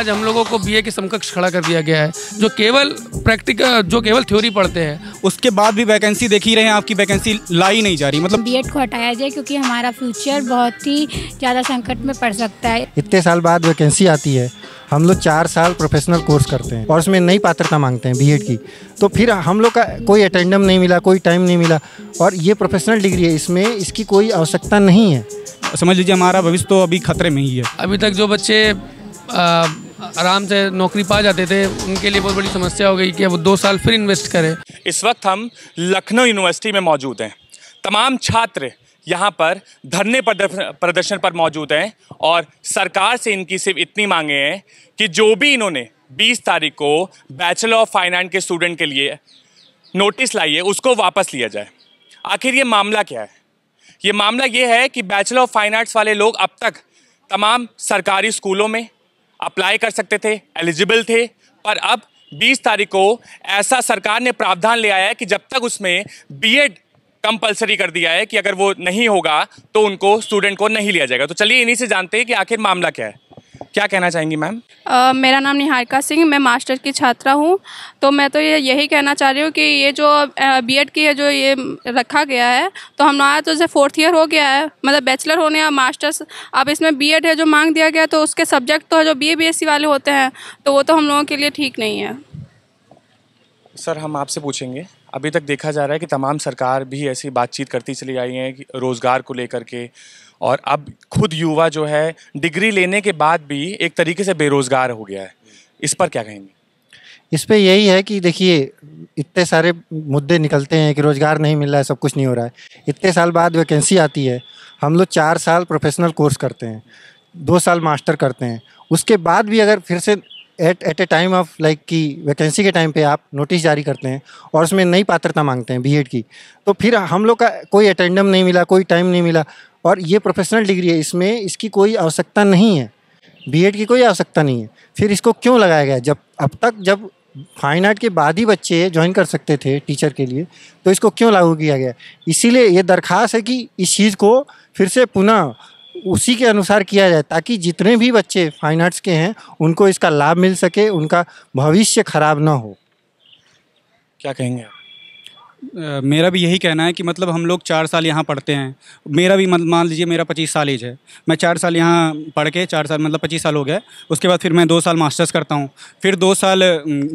आज हम लोगों को बीए के समकक्ष खड़ा कर दिया गया है, जो केवल थ्योरी पढ़ते हैं। उसके बाद भी वैकेंसी देख ही रहे हैं, आपकी वैकेंसी लाई नहीं जा रही। मतलब बीएड को हटाया जाए क्योंकि हमारा फ्यूचर बहुत ही ज़्यादा संकट में पड़ सकता है। इतने साल बाद वैकेंसी आती है, हम लोग 4 साल प्रोफेशनल कोर्स करते हैं और उसमें नई पात्रता मांगते हैं बीएड की, तो फिर हम लोग का कोई अटेंडम नहीं मिला, कोई टाइम नहीं मिला, और ये प्रोफेशनल डिग्री है, इसमें इसकी कोई आवश्यकता नहीं है। समझ लीजिए हमारा भविष्य तो अभी खतरे में ही है। अभी तक जो बच्चे आराम से नौकरी पा जाते थे, उनके लिए बहुत बड़ी समस्या हो गई कि अब 2 साल फिर इन्वेस्ट करें। इस वक्त हम लखनऊ यूनिवर्सिटी में मौजूद हैं। तमाम छात्र यहाँ पर धरने प्रदर्शन पर मौजूद हैं और सरकार से इनकी सिर्फ इतनी मांगे हैं कि जो भी इन्होंने 20 तारीख को बैचलर ऑफ फाइनेंस के स्टूडेंट के लिए नोटिस लाई है उसको वापस लिया जाए। आखिर ये मामला क्या है? ये मामला ये है कि बैचलर ऑफ फाइनेंस वाले लोग अब तक तमाम सरकारी स्कूलों में अप्लाई कर सकते थे, एलिजिबल थे, पर अब 20 तारीख को ऐसा सरकार ने प्रावधान ले आया है कि जब तक उसमें बीएड कंपलसरी कर दिया है कि अगर वो नहीं होगा तो उनको स्टूडेंट को नहीं लिया जाएगा। तो चलिए इन्हीं से जानते हैं कि आखिर मामला क्या है। क्या कहना चाहेंगी मैम? मेरा नाम निहारिका सिंह, मैं मास्टर की छात्रा हूँ। तो मैं तो यही कहना चाह रही हूँ कि ये जो बीएड की है जो ये रखा गया है, तो हमारा तो जैसे 4th ईयर हो गया है, मतलब बैचलर होने या मास्टर्स, अब इसमें बीएड है जो मांग दिया गया, तो उसके सब्जेक्ट तो जो बीए बीएससी वाले होते हैं तो वो तो हम लोगों के लिए ठीक नहीं है। सर हम आपसे पूछेंगे, अभी तक देखा जा रहा है कि तमाम सरकार भी ऐसी बातचीत करती चली आई है कि रोज़गार को लेकर के, और अब खुद युवा जो है डिग्री लेने के बाद भी एक तरीके से बेरोज़गार हो गया है। इस पर क्या कहेंगे? इस पे यही है कि देखिए, इतने सारे मुद्दे निकलते हैं कि रोज़गार नहीं मिल रहा है, सब कुछ नहीं हो रहा है। इतने साल बाद वैकेंसी आती है, हम लोग 4 साल प्रोफेशनल कोर्स करते हैं, 2 साल मास्टर करते हैं, उसके बाद भी अगर फिर से at a time of like की वैकेंसी के टाइम पे आप नोटिस जारी करते हैं और उसमें नई पात्रता मांगते हैं बीएड की, तो फिर हम लोग का कोई अटेंडम नहीं मिला, कोई टाइम नहीं मिला, और ये प्रोफेशनल डिग्री है, इसमें इसकी कोई आवश्यकता नहीं है, बीएड की कोई आवश्यकता नहीं है। फिर इसको क्यों लगाया गया? जब फाइन आर्ट के बाद ही बच्चे ज्वाइन कर सकते थे टीचर के लिए, तो इसको क्यों लागू किया गया? इसीलिए ये दरख्वास्त है कि इस चीज़ को फिर से पुनः उसी के अनुसार किया जाए, ताकि जितने भी बच्चे फाइन आर्ट्स के हैं उनको इसका लाभ मिल सके, उनका भविष्य खराब ना हो। क्या कहेंगे आप? मेरा भी यही कहना है कि मतलब हम लोग 4 साल यहाँ पढ़ते हैं। मेरा भी मान लीजिए मेरा 25 साल एज है, मैं 4 साल यहाँ पढ़ के 4 साल मतलब 25 साल हो गया। उसके बाद फिर मैं 2 साल मास्टर्स करता हूँ, फिर 2 साल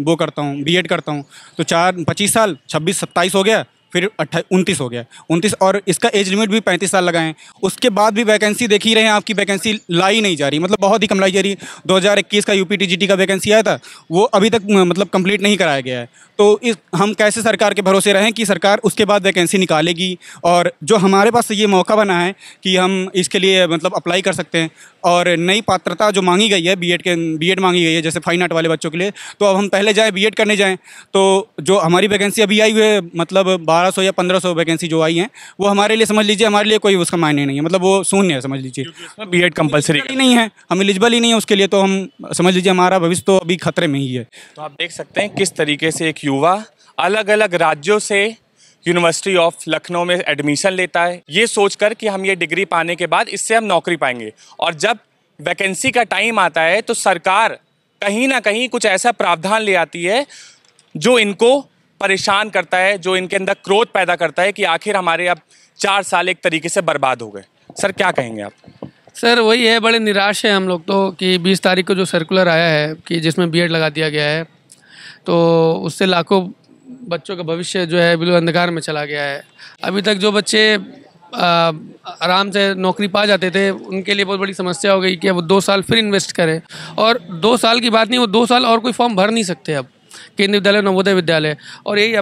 वो करता हूँ बीएड करता हूँ, तो 25 साल 26-27 हो गया, फिर 29 हो गया 29, और इसका एज लिमिट भी 35 साल लगाएं। उसके बाद भी वैकेंसी देख ही रहे हैं, आपकी वैकेंसी लाई नहीं जा रही, मतलब बहुत ही कम लाई जा रही। 2021 का यूपीटीजीटी का वैकेंसी आया था, वो अभी तक मतलब कंप्लीट नहीं कराया गया है। तो हम कैसे सरकार के भरोसे रहें कि सरकार उसके बाद वैकेंसी निकालेगी? और जो हमारे पास ये मौका बना है कि हम इसके लिए मतलब अप्लाई कर सकते हैं, और नई पात्रता जो मांगी गई है बीएड मांगी गई है जैसे फाइन आर्ट वाले बच्चों के लिए, तो अब हम पहले जाए बीएड करने जाएं, तो जो हमारी वैकेंसी अभी आई हुई है मतलब 1200 या 1500 वैकेंसी जो आई हैं, वो हमारे लिए समझ लीजिए हमारे लिए कोई उसका मायने नहीं है, मतलब वो शून्य है समझ लीजिए। बीएड कंपलसरी नहीं है, हम एलिजिबल ही नहीं है उसके लिए, तो हम समझ लीजिए हमारा भविष्य तो अभी खतरे में ही है। तो आप देख सकते हैं किस तरीके से एक युवा अलग अलग राज्यों से यूनिवर्सिटी ऑफ लखनऊ में एडमिशन लेता है, ये सोचकर कि हम ये डिग्री पाने के बाद इससे हम नौकरी पाएंगे, और जब वैकेंसी का टाइम आता है तो सरकार कहीं ना कहीं कुछ ऐसा प्रावधान ले आती है जो इनको परेशान करता है, जो इनके अंदर क्रोध पैदा करता है कि आखिर हमारे अब 4 साल एक तरीके से बर्बाद हो गए। सर क्या कहेंगे आप? सर वही है, बड़े निराश हैं हम लोग तो कि 20 तारीख को जो सर्कुलर आया है कि जिसमें बीएड लगा दिया गया है, तो उससे लाखों बच्चों का भविष्य जो है बिल्कुल अंधकार में चला गया है। अभी तक जो बच्चे आराम से नौकरी पा जाते थे, उनके लिए बहुत बड़ी समस्या हो गई कि अब 2 साल फिर इन्वेस्ट करें, और 2 साल की बात नहीं, वो 2 साल और कोई फॉर्म भर नहीं सकते अब केंद्रीय विद्यालय नवोदय विद्यालय, और यही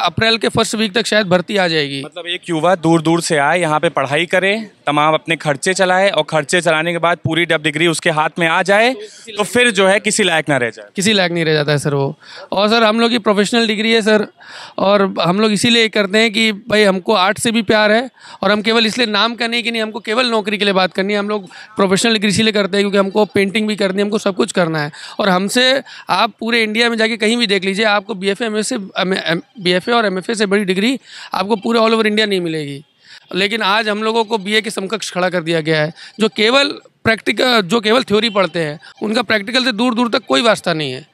अप्रैल के फर्स्ट वीक तक शायद भर्ती आ जाएगी। मतलब एक युवा दूर दूर से आए, यहाँ पे पढ़ाई करे, तमाम अपने खर्चे चलाए, और खर्चे चलाने के बाद पूरी जब डिग्री उसके हाथ में आ जाए तो फिर जो है किसी लायक ना रह जाए, किसी लायक नहीं रह जाता है सर वो। और सर हम लोग की प्रोफेशनल डिग्री है सर, और हम लोग इसीलिए करते हैं कि भाई हमको आर्ट से भी प्यार है, और हम केवल इसलिए नाम का नहीं कि नहीं हमको केवल नौकरी के लिए बात करनी है, हम लोग प्रोफेशनल डिग्री इसीलिए करते हैं क्योंकि हमको पेंटिंग भी करनी है, हमको सब कुछ करना है। और हमसे आप पूरे इंडिया में जाके कहीं भी देख लीजिए, आपको BFA और MFA से बड़ी डिग्री आपको पूरे ऑल ओवर इंडिया नहीं मिलेगी। लेकिन आज हम लोगों को बीए के समकक्ष खड़ा कर दिया गया है, जो केवल प्रैक्टिकल जो केवल थ्योरी पढ़ते हैं उनका प्रैक्टिकल से दूर दूर तक कोई वास्ता नहीं है।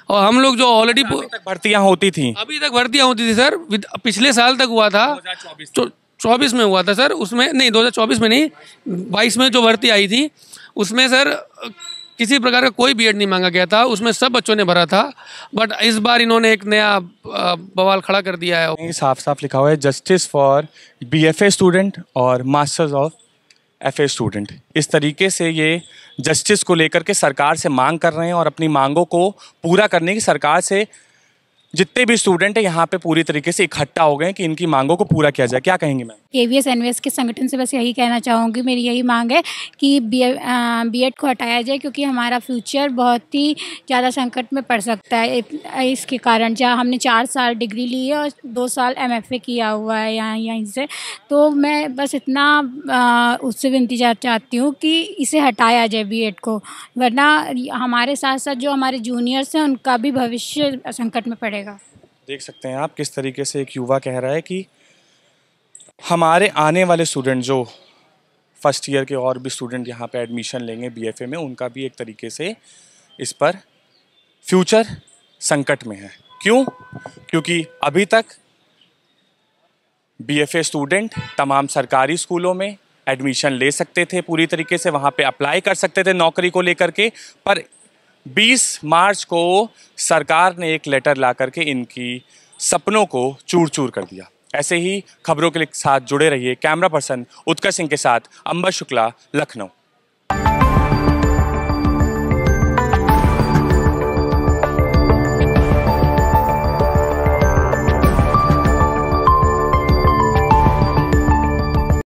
और हम लोग जो ऑलरेडी भर्तियां होती थी, अभी तक भर्तियां होती थी सर, पिछले साल तक हुआ था, 2024 में हुआ था सर, उसमें नहीं 2024 में नहीं 22 में जो भर्ती आई थी उसमें सर किसी प्रकार का कोई बीएड नहीं मांगा गया था, उसमें सब बच्चों ने भरा था। बट इस बार इन्होंने एक नया बवाल खड़ा कर दिया है। साफ साफ लिखा हुआ है जस्टिस फॉर बीएफए स्टूडेंट और मास्टर्स ऑफ एफए स्टूडेंट। इस तरीके से ये जस्टिस को लेकर के सरकार से मांग कर रहे हैं और अपनी मांगों को पूरा करने की सरकार से जितने भी स्टूडेंट हैं यहाँ पे पूरी तरीके से इकट्ठा हो गए कि इनकी मांगों को पूरा किया जाए। क्या कहेंगे मैम? केवीएस एनवीएस के संगठन से बस यही कहना चाहूँगी, मेरी यही मांग है कि बीएड को हटाया जाए, क्योंकि हमारा फ्यूचर बहुत ही ज़्यादा संकट में पड़ सकता है इसके कारण। जहाँ हमने 4 साल डिग्री ली है और 2 साल एमएफए किया हुआ है यहीं से, तो मैं बस इतना उससे विनती चाहती हूँ कि इसे हटाया जाए बीएड को, वरना हमारे साथ साथ जो हमारे जूनियर्स हैं उनका भी भविष्य संकट में पड़ेगा। देख सकते हैं आप किस तरीके से एक युवा कह रहा है कि हमारे आने वाले स्टूडेंट जो फर्स्ट ईयर के और भी स्टूडेंट यहाँ पे एडमिशन लेंगे बीएफए में, उनका भी एक तरीके से इस पर फ्यूचर संकट में है। क्यों? क्योंकि अभी तक बीएफए स्टूडेंट तमाम सरकारी स्कूलों में एडमिशन ले सकते थे, पूरी तरीके से वहाँ पे अप्लाई कर सकते थे नौकरी को लेकर के, पर 20 मार्च को सरकार ने एक लेटर ला करके इनकी सपनों को चूर चूर कर दिया। ऐसे ही खबरों के साथ जुड़े रहिए। कैमरा पर्सन उत्कर्ष सिंह के साथ अंबर शुक्ला, लखनऊ।